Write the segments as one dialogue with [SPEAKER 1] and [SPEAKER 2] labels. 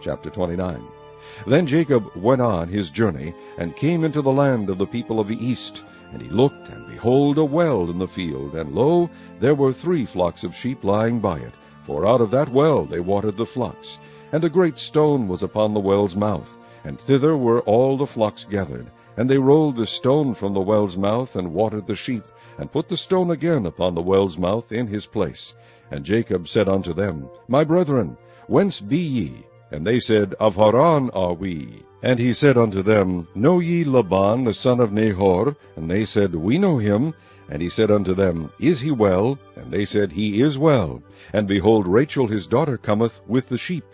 [SPEAKER 1] Chapter 29. Then Jacob went on his journey, and came into the land of the people of the east. And he looked, and behold, a well in the field, and lo, there were 3 flocks of sheep lying by it, for out of that well they watered the flocks. And a great stone was upon the well's mouth, and thither were all the flocks gathered. And they rolled the stone from the well's mouth, and watered the sheep, and put the stone again upon the well's mouth in his place. And Jacob said unto them, My brethren, whence be ye? And they said, Of Haran are we. And he said unto them, Know ye Laban the son of Nahor? And they said, We know him. And he said unto them, Is he well? And they said, He is well. And behold, Rachel his daughter cometh with the sheep.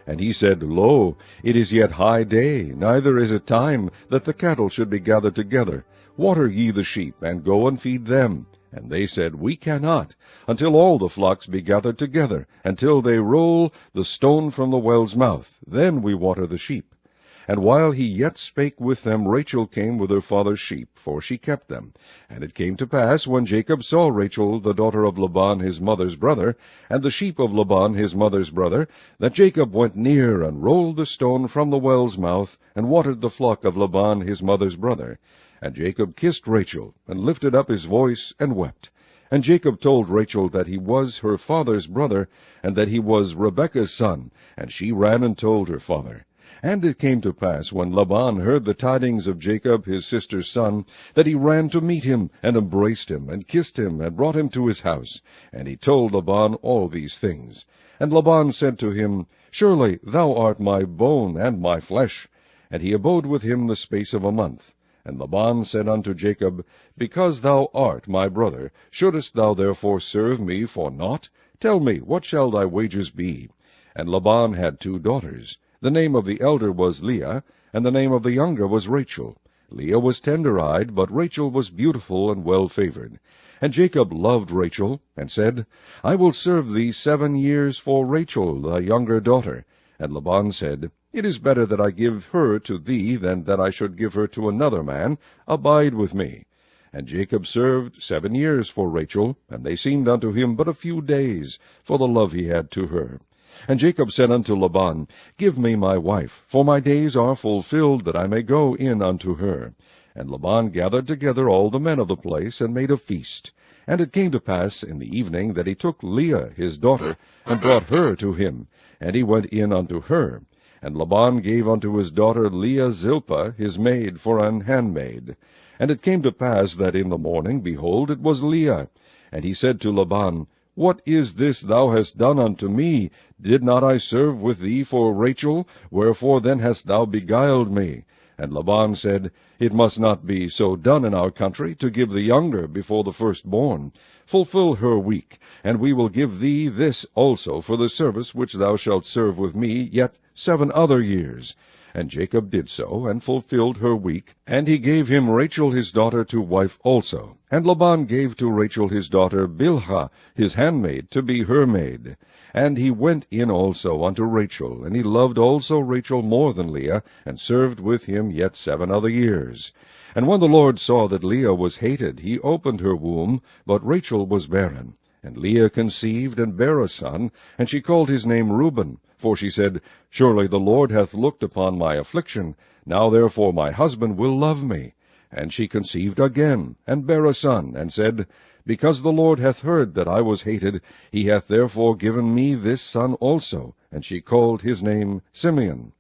[SPEAKER 1] And he said, Lo, it is yet high day, neither is it time that the cattle should be gathered together. Water ye the sheep, and go and feed them. And they said, We cannot, until all the flocks be gathered together, until they roll the stone from the well's mouth. Then we water the sheep. And while he yet spake with them, Rachel came with her father's sheep, for she kept them. And it came to pass, when Jacob saw Rachel the daughter of Laban his mother's brother, and the sheep of Laban his mother's brother, that Jacob went near, and rolled the stone from the well's mouth, and watered the flock of Laban his mother's brother. And Jacob kissed Rachel, and lifted up his voice, and wept. And Jacob told Rachel that he was her father's brother, and that he was Rebekah's son. And she ran and told her father. And it came to pass, when Laban heard the tidings of Jacob his sister's son, that he ran to meet him, and embraced him, and kissed him, and brought him to his house. And he told Laban all these things. And Laban said to him, Surely thou art my bone and my flesh. And he abode with him the space of a month. And Laban said unto Jacob, Because thou art my brother, shouldest thou therefore serve me for naught? Tell me, what shall thy wages be? And Laban had 2 daughters. The name of the elder was Leah, and the name of the younger was Rachel. Leah was tender-eyed, but Rachel was beautiful and well-favored. And Jacob loved Rachel, and said, I will serve thee 7 years for Rachel, thy younger daughter. And Laban said, It is better that I give her to thee than that I should give her to another man. Abide with me. And Jacob served 7 years for Rachel, and they seemed unto him but a few days, for the love he had to her. And Jacob said unto Laban, Give me my wife, for my days are fulfilled, that I may go in unto her. And Laban gathered together all the men of the place, and made a feast. And it came to pass in the evening that he took Leah his daughter, and brought her to him, and he went in unto her. And Laban gave unto his daughter Leah Zilpah his maid for an handmaid. And it came to pass that in the morning, behold, it was Leah. And he said to Laban, What is this thou hast done unto me? Did not I serve with thee for Rachel? Wherefore then hast thou beguiled me? And Laban said, It must not be so done in our country, to give the younger before the firstborn. Fulfill her week, and we will give thee this also for the service which thou shalt serve with me yet 7 other years. And Jacob did so, and fulfilled her week. And he gave him Rachel his daughter to wife also. And Laban gave to Rachel his daughter Bilhah his handmaid to be her maid. And he went in also unto Rachel, and he loved also Rachel more than Leah, and served with him yet 7 other years. And when the Lord saw that Leah was hated, he opened her womb, but Rachel was barren. And Leah conceived, and bare a son, and she called his name Reuben. For she said, Surely the Lord hath looked upon my affliction. Now therefore my husband will love me. And she conceived again, and bare a son, and said, Because the Lord hath heard that I was hated, he hath therefore given me this son also. And she called his name Simeon.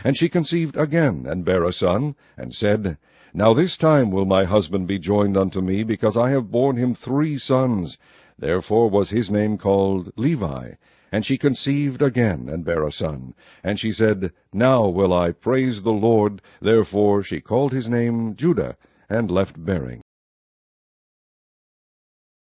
[SPEAKER 1] And she conceived again, and bare a son, and said, Now this time will my husband be joined unto me, because I have borne him 3 sons. Therefore was his name called Levi. And she conceived again, and bare a son. And she said, Now will I praise the Lord. Therefore she called his name Judah, and left bearing.